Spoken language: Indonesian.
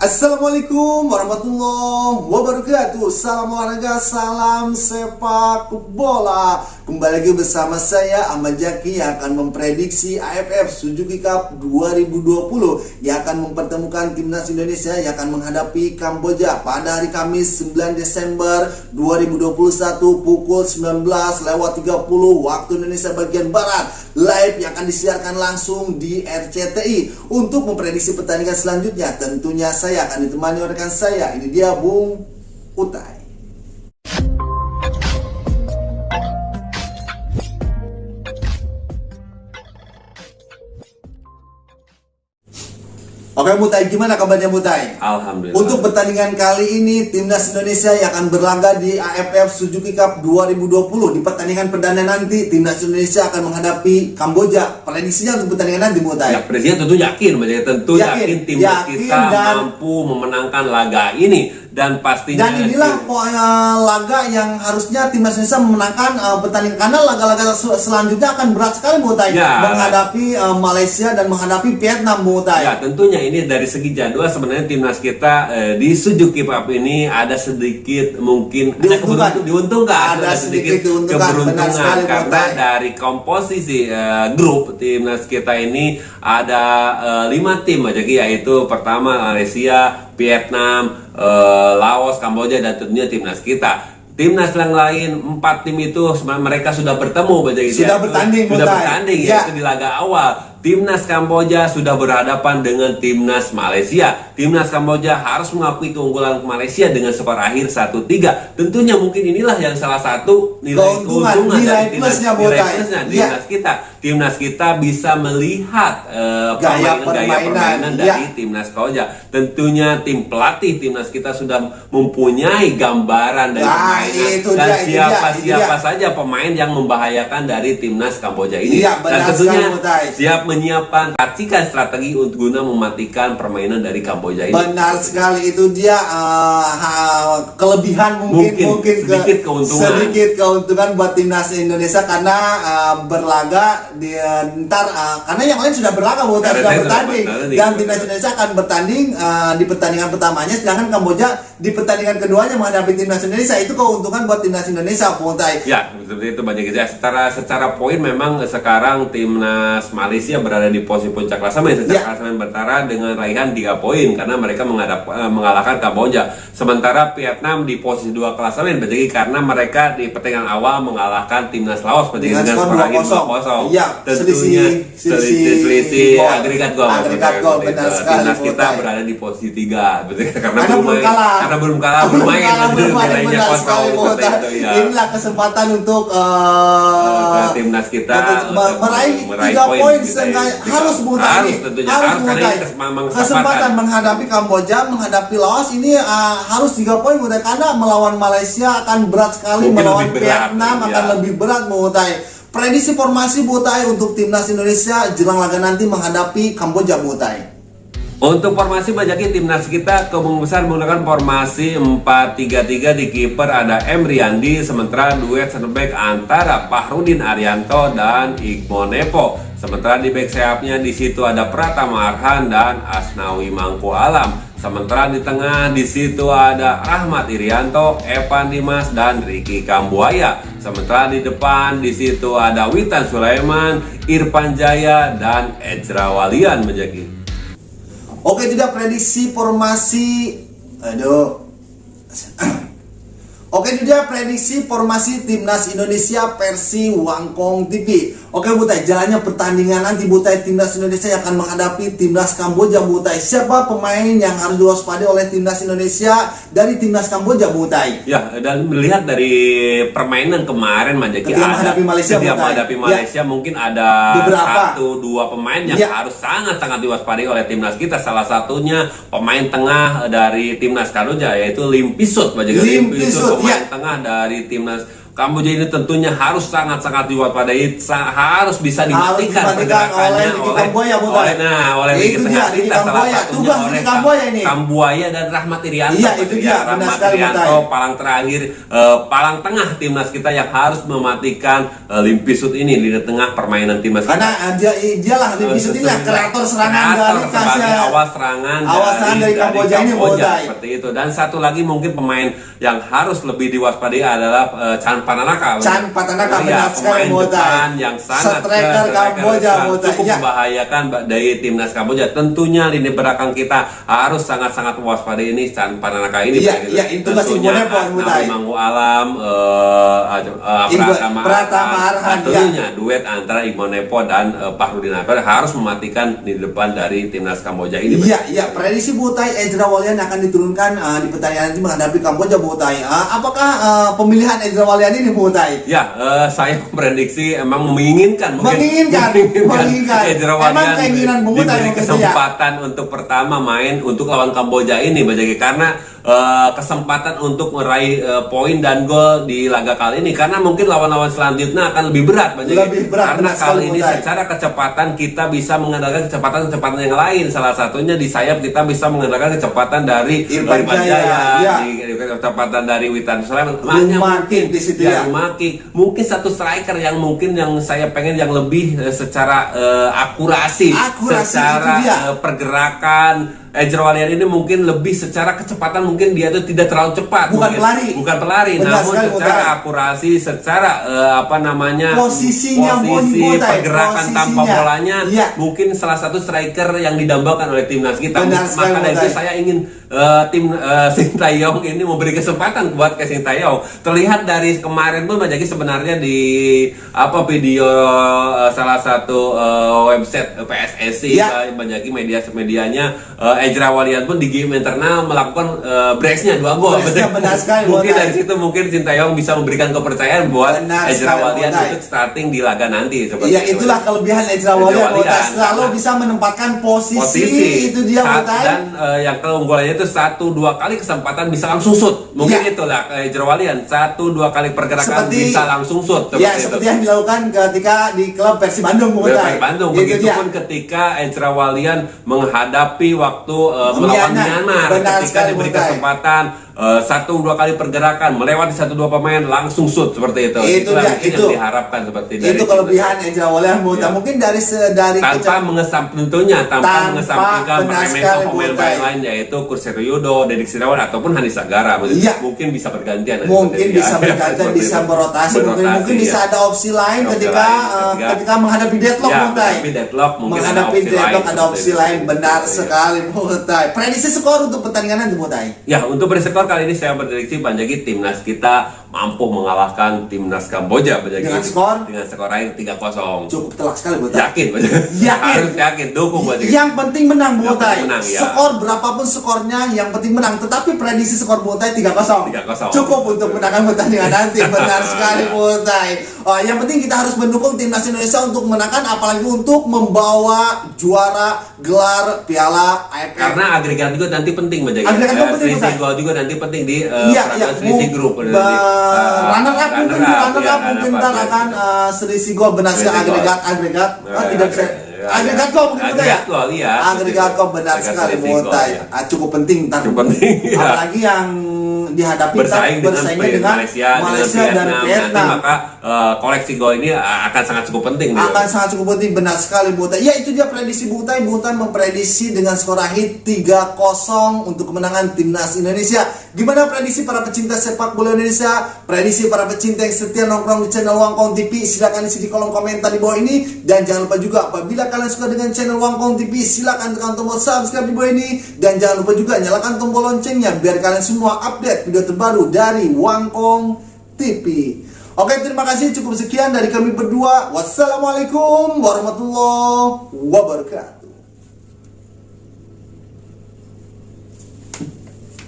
Assalamualaikum warahmatullahi wabarakatuh. Salam olahraga, salam sepak bola. Kembali lagi bersama saya Ahmad Zaki yang akan memprediksi AFF Suzuki Cup 2020 yang akan mempertemukan timnas Indonesia yang akan menghadapi Kamboja pada hari Kamis 9 Desember 2021 pukul 19.30 waktu Indonesia bagian Barat, live yang akan disiarkan langsung di RCTI. Untuk memprediksi pertandingan selanjutnya tentunya saya akan ditemani oleh rekan saya. Ini dia Bung Utai. Oke Mutai, gimana kabarnya Mutai? Alhamdulillah. Untuk pertandingan kali ini timnas Indonesia yang akan berlaga di AFF Suzuki Cup 2020, di pertandingan perdana nanti timnas Indonesia akan menghadapi Kamboja. Prediksinya untuk pertandingan nanti Mutai? Ya, presiden tentu yakin yakin timnas kita mampu memenangkan laga ini. Dan pastinya inilah laga yang harusnya timnas Indonesia memenangkan pertandingan, karena laga-laga selanjutnya akan berat sekali Mutai, menghadapi Malaysia dan menghadapi Vietnam Mutai. Ya, tentunya ini dari segi jadwal sebenarnya timnas kita di Suzuki Cup ini ada sedikit mungkin diuntungkan, ada sedikit keberuntungan karena dari komposisi grup timnas kita ini ada 5 tim aja, yaitu pertama Malaysia, Vietnam, Laos, Kamboja, dan tentunya timnas kita. Timnas yang lain 4 tim itu mereka sudah bertemu, sudah bertanding ya. Yaitu di laga awal. Timnas Kamboja sudah berhadapan dengan timnas Malaysia. Timnas Kamboja harus mengakui keunggulan Malaysia dengan skor akhir 1-3. Tentunya mungkin inilah yang salah satu nilai keuntungan dari timnas kita. Timnas kita bisa melihat gaya permainan dari timnas Kamboja. Tentunya tim pelatih timnas kita sudah mempunyai gambaran dari permainan dan siapa saja pemain yang membahayakan dari timnas Kamboja ini. Dan tentunya siap menyiapkan racikan strategi untuk guna mematikan permainan dari Kamboja ini. Benar sekali, itu dia kelebihan mungkin sedikit keuntungan buat timnas Indonesia karena berlaga di karena yang lain sudah berlaga, sudah bertanding, dan timnas Indonesia akan bertanding di pertandingan pertamanya, sedangkan Kamboja di pertandingan keduanya menghadapi timnas Indonesia. Itu keuntungan buat timnas Indonesia, Mutai. Ya, seperti itu banyak ya. Secara poin memang sekarang timnas Malaysia berada di posisi puncak klasemen secara klasemen bertara dengan raihan 3 poin karena mereka mengalahkan Kamboja. Sementara Vietnam di posisi 2 klasemen karena mereka di pertandingan awal mengalahkan timnas Laos dengan skor 2-0. Iya, selisih agregat gol. Benar sekali. Timnas kita berada di posisi 3 karena belum kalah bermain. Benar sekali. Inilah kesempatan untuk timnas kita meraih 3 poin. Harus kesempatan menghadapi Kamboja, menghadapi Laos ini harus 3 poin Mutai, karena melawan Malaysia akan berat sekali, melawan Vietnam akan lebih berat Mutai. Prediksi formasi Mutai untuk timnas Indonesia jelang laga nanti menghadapi Kamboja Mutai. Untuk formasi Bajaki timnas kita kemungkinan besar menggunakan formasi 4-3-3. Di kiper ada M. Riyandi, sementara duet center back antara Fahrudin Arianto dan Iqbal Nepo. Sementara di back sayapnya di situ ada Pratama Arhan dan Asnawi Mangku Alam. Sementara di tengah di situ ada Ahmad Irianto, Evan Dimas dan Ricky Kambuaya. Sementara di depan di situ ada Witan Sulaiman, Irfan Jaya dan Ejra Walian Bajaki. Oke, tidak prediksi formasi. Oke, itu dia prediksi formasi timnas Indonesia versi Wangkong TV. Oke Mutai, jalannya pertandingan nanti Mutai, timnas Indonesia yang akan menghadapi timnas Kamboja Mutai. Siapa pemain yang harus diwaspadai oleh timnas Indonesia dari timnas Kamboja Mutai? Ya, dan melihat dari permainan kemarin Majaki menghadapi Malaysia, mungkin ada 1-2 pemain yang harus sangat-sangat diwaspadai oleh timnas kita. Salah satunya pemain tengah dari timnas Kamboja yaitu Lim Pisut Majaki. Pemain tengah dari timnas Kamboja ini tentunya harus sangat-sangat diwaspadai, harus bisa dimatikan pergerakannya oleh Liga Tengah kita, salah satunya oleh Kambuaya dan Rahmat Irianto. Iya, itu dia, Rahmat Irianto palang terakhir, palang tengah timnas kita yang harus mematikan Lim Pisut ini, lini tengah permainan timnas kita. Karena dialah Lim Pisut ini kreator serangan dari awal serangan dari Kamboja ini, seperti itu. Dan satu lagi mungkin pemain yang harus lebih diwaspadai adalah Chan Patanaka, benar sekali, pemain depan yang sangat striker Kamboja, cukup membahayakan dari timnas Kamboja. Tentunya lini belakang kita harus sangat-sangat waspadai ini Chan Patanaka ini. Iya, itu masih Manggu Alam, Pratama Arhan, tentunya duet antara Imonepo dan Fahrudin Akbar harus mematikan di depan dari timnas Kamboja ini. Iya, prediksi Butai Ezra Walian akan diturunkan di pertandingan nanti menghadapi Kamboja, Butai. Apakah pemilihan Ezra Walian ini, Butai? Ya, saya prediksi emang menginginkan Ezra Walian diberi kesempatan untuk pertama main untuk lawan Kamboja ini, karena kesempatan untuk meraih poin dan gol di laga kali ini, karena mungkin lawan-lawan selanjutnya akan lebih berat, karena kali ini secara kecepatan kita bisa mengandalkan kecepatan yang lain, salah satunya di sayap kita bisa mengandalkan kecepatan dari Irfan Jaya, kecepatan dari Witan Sulaiman, mungkin satu striker yang saya pengen yang lebih secara akurasi secara pergerakan. Ezra Walian ini mungkin lebih secara kecepatan, mungkin dia itu tidak terlalu cepat, bukan pelari, namun secara akurasi, secara posisi pergerakan tanpa bolanya, mungkin salah satu striker yang didambakan oleh timnas kita. Maka dari itu saya ingin tim Sintayong ini memberi kesempatan buat ke Sintayong. Terlihat dari kemarin pun Jaki sebenarnya di video salah satu website PSSI, Jaki medianya Ezra Walian pun di game internal melakukan brace-nya 2 gol. Mungkin dari situ Sintayong bisa memberikan kepercayaan buat Ezra Walian untuk starting di laga nanti. Iya, itulah kelebihan Ezra Walian, selalu bisa menempatkan posisi itu dia, dan yang keunggulannya itu 1-2 kali kesempatan bisa langsung shoot. Mungkin itulah Ezra Walian, 1-2 kali pergerakan bisa langsung shoot. Seperti yang dilakukan ketika di klub Persib Bandung. Begitupun ketika Ezra Walian menghadapi waktu melawan Myanmar, ketika diberi kesempatan 1-2 kali pergerakan melewati 1-2 pemain langsung shoot seperti itu. Itu yang diharapkan seperti itu kelebihan Ezra Walian. Mungkin dari tanpa mengesampingkan pemain lain, yaitu Kursi Yudo, Dedik Sirawan ataupun Hanis Sagara. Mungkin bisa bergantian. Bisa berotasi. Mungkin bisa ada opsi lain ketika menghadapi deadlock. Menghadapi deadlock ada opsi lain. Benar sekali, Mutai. Prediksi skor untuk pertandingan nanti, Mutai. Ya, untuk prediksi skor kali ini saya prediksi Jaki timnas kita mampu mengalahkan timnas Kamboja dengan skor akhir 3-0. Cukup telak sekali, Butai. Yakin. Harus yakin, dukung Jaki. Yang penting menang, Butai. Ya. Skor berapapun skornya, yang penting menang. Tetapi prediksi skor Butai 3-0. Cukup untuk menangkan pertandingan nanti. Benar sekali, Butai. Yang penting kita harus mendukung timnas Indonesia untuk menangkan, apalagi untuk membawa juara gelar Piala AFF. Karena agregat juga nanti penting, Jaki. Selisih gol juga nanti penting di selisih grup. Runner up mungkin ntar akan selisih gol. Benar sekali, agregat tidak bisa agregat gol mungkin agregat gol benar sekali, Mutai. Cukup penting ntar, apalagi yang dihadapi bersaingnya dengan Malaysia dan Vietnam. Maka koleksi gol ini akan sangat cukup penting. Benar sekali, Butai. Ya, itu dia prediksi Butai. Butai memprediksi dengan skor akhir 3-0 untuk kemenangan timnas Indonesia. Gimana prediksi para pecinta sepak bola Indonesia? Prediksi para pecinta yang setia nongkrong di channel Wangkong TV? Silakan isi di kolom komentar di bawah ini. Dan jangan lupa juga, apabila kalian suka dengan channel Wangkong TV, silakan tekan tombol subscribe di bawah ini. Dan jangan lupa juga nyalakan tombol loncengnya biar kalian semua update video terbaru dari Wangkong TV. Oke, terima kasih. Cukup sekian dari kami berdua. Wassalamualaikum warahmatullahi wabarakatuh.